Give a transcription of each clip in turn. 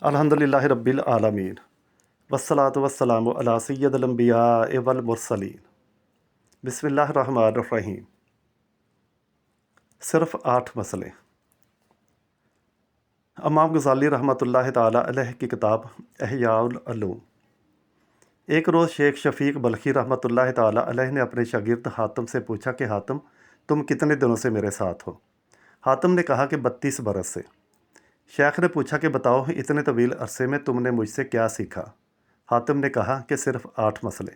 अल्हम्दुलिल्लाहि रब्बिल आलमीन वस्सलातु वस्सलामु अला सय्यदिल अंबिया'i वल मुरसलीन बिस्मिल्लाहिर रहमानिर रहीम। सिर्फ 8 मसले। इमाम गज़ाली रहमतुल्लाहि ताला अलैह की किताब इहयाउल उलूम। एक रोज़ शेख शफ़ीक बल्खी रहमतुल्लाहि ताला अलैह ने अपने शागिर्द हातिम से पूछा कि हातिम, तुम कितने दिनों से मेरे साथ हो? हातिम ने कहा कि 32 बरस से। शेख ने पूछा कि बताओ, इतने तवील अरसे में तुमने मुझसे क्या सीखा? हातिम ने कहा कि सिर्फ 8 मसले।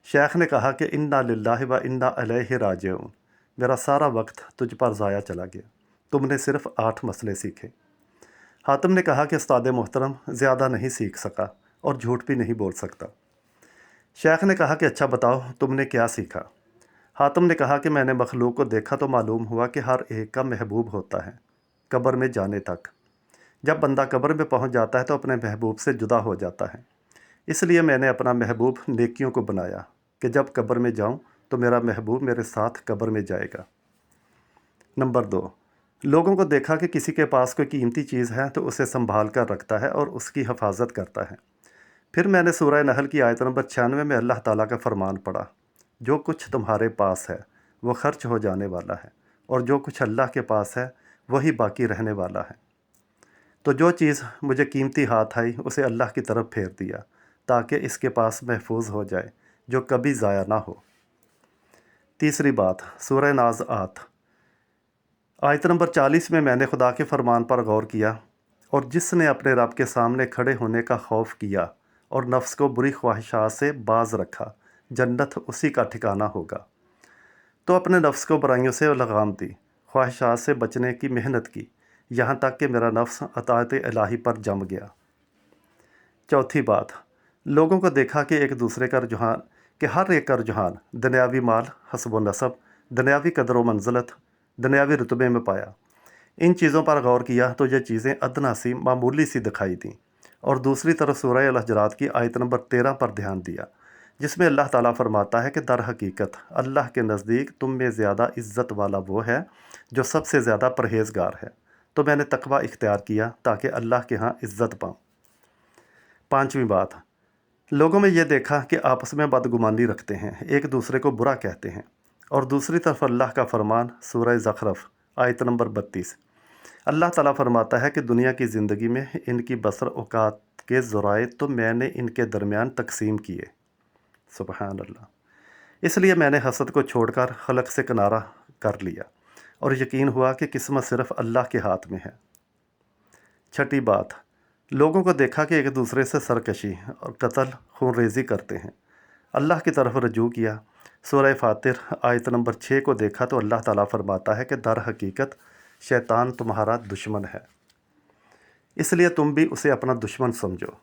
शेख ने कहा कि इन्ना लिल्लाहि व इन्ना अलैहि राजिऊन, मेरा सारा वक्त तुझ पर ज़ाया चला गया, तुमने सिर्फ 8 मसले सीखे। हातिम ने कहा कि उस्ताद मोहतरम, ज़्यादा नहीं सीख सका और झूठ भी नहीं बोल सकता। शेख ने कहा कि अच्छा बताओ, तुमने क्या सीखा? हातिम ने कहा कि मैंने मखलूक को देखा तो मालूम हुआ कि हर एक का महबूब होता है कब्र में जाने तक। जब बंदा कब्र में पहुंच जाता है तो अपने महबूब से जुदा हो जाता है। इसलिए मैंने अपना महबूब नेकियों को बनाया कि जब कब्र में जाऊं तो मेरा महबूब मेरे साथ कब्र में जाएगा। नंबर 2, लोगों को देखा कि किसी के पास कोई कीमती चीज़ है तो उसे संभाल कर रखता है और उसकी हिफाजत करता है। फिर मैंने सूरह नहल की आयत नंबर 96 में अल्लाह ताला का फरमान पढ़ा, जो कुछ तुम्हारे पास है वो खर्च हो जाने वाला है और जो कुछ अल्लाह के पास है वही बाकी रहने वाला है। तो जो चीज़ मुझे कीमती हाथ आई उसे अल्लाह की तरफ फेर दिया ताकि इसके पास महफूज हो जाए, जो कभी ज़ाया ना हो। तीसरी बात, सूरह नाज़आत आयत नंबर 40 में मैंने खुदा के फरमान पर गौर किया, और जिसने अपने रब के सामने खड़े होने का खौफ किया और नफ्स को बुरी ख्वाहिशात से बाज रखा, जन्नत उसी का ठिकाना होगा। तो अपने नफ्स को बुराइयों से लगाम दी, ख्वाहिशात से बचने की मेहनत की, यहाँ तक कि मेरा नफ्स अताअत इलाही पर जम गया। चौथी बात, लोगों को देखा कि एक दूसरे का रुझान कि हर एक का रुझान दुनियावी माल, हस्ब व नसब, दुनियावी कदर व मंजिलत, दुनियावी रुतबे में पाया। इन चीज़ों पर गौर किया तो ये चीज़ें अदना सी, मामूली सी दिखाई दी। और दूसरी तरफ सूरह अल हजरात की आयत नंबर 13 पर ध्यान दिया, जिसमें अल्लाह ताला फरमाता है कि दर हकीकत अल्लाह के नज़दीक तुम में ज़्यादा इज़्ज़त वाला वो है जो सबसे ज़्यादा परहेज़गार है। तो मैंने तकवा इख्तियार किया ताकि अल्लाह के यहाँ इज़्ज़त पाऊँ। पाँचवीं बात, लोगों में ये देखा कि आपस में बदगुमानी रखते हैं, एक दूसरे को बुरा कहते हैं। और दूसरी तरफ अल्लाह का फरमान सूरह ज़खरफ आयत नंबर 32, अल्लाह ताला फरमाता है कि दुनिया की ज़िंदगी में इनकी बसर औकात के ज़राए तो मैंने इनके दरमियान तकसीम किए। सुबहान अल्लाह। इसलिए मैंने हसद को छोड़कर खलक से किनारा कर लिया और यकीन हुआ कि किस्मत सिर्फ़ अल्लाह के हाथ में है। छठी बात, लोगों को देखा कि एक दूसरे से सरकशी और कत्ल खून रेज़ी करते हैं। अल्लाह की तरफ रजू किया। सूरह फातिर आयत नंबर 6 को देखा तो अल्लाह ताला फरमाता है कि दर हकीकत शैतान तुम्हारा दुश्मन है, इसलिए तुम भी उसे अपना दुश्मन समझो।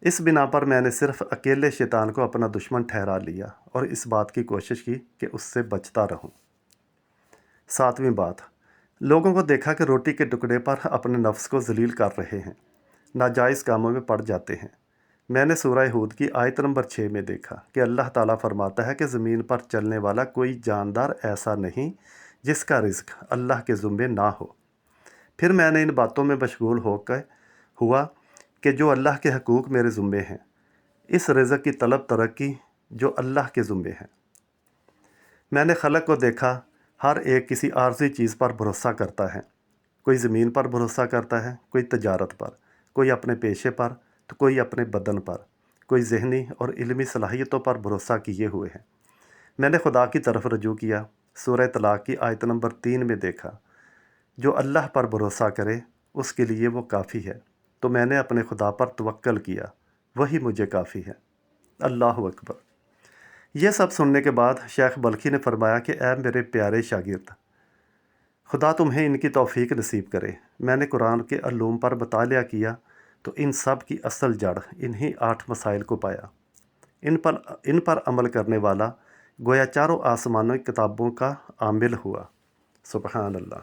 इस बिना पर मैंने सिर्फ़ अकेले शैतान को अपना दुश्मन ठहरा लिया और इस बात की कोशिश की कि उससे बचता रहूं। सातवीं बात, लोगों को देखा कि रोटी के टुकड़े पर अपने नफ्स को जलील कर रहे हैं, नाजायज़ कामों में पड़ जाते हैं। मैंने सूरह हूद की आयत नंबर 6 में देखा कि अल्लाह ताला फरमाता है कि ज़मीन पर चलने वाला कोई जानदार ऐसा नहीं जिसका रिज़्क अल्लाह के ज़ुम्मे ना हो। फिर मैंने इन बातों में मशगूल होकर हुआ कि जो अल्लाह के हकूक़ मेरे ज़ुम्मे हैं, इस रिज़्क की तलब तरक्की जो अल्लाह के ज़ुम्मे है। मैंने खलक को देखा, हर एक किसी आर्ज़ी चीज़ पर भरोसा करता है। कोई ज़मीन पर भरोसा करता है, कोई तजारत पर, कोई अपने पेशे पर, तो कोई अपने बदन पर, कोई ज़हनी और इल्मी सलाहियतों पर भरोसा किए हुए है। मैंने खुदा की तरफ रजू किया। सूरह तलाक़ की आयत नंबर 3 में देखा, जो अल्लाह पर भरोसा करे उसके लिए वो काफ़ी है। तो मैंने अपने खुदा पर तवक्कल किया, वही मुझे काफ़ी है। अल्लाहु अकबर। यह सब सुनने के बाद शेख बल्खी ने फरमाया कि ऐ मेरे प्यारे शागिर्द, खुदा तुम्हें इनकी तौफीक नसीब करे। मैंने कुरान के अल्लूम पर बतालिया किया तो इन सब की असल जड़ इन्हीं 8 मसाइल को पाया। इन पर अमल करने वाला गोया चारों आसमानों की किताबों का आमिल हुआ। सुबहान अल्लाह।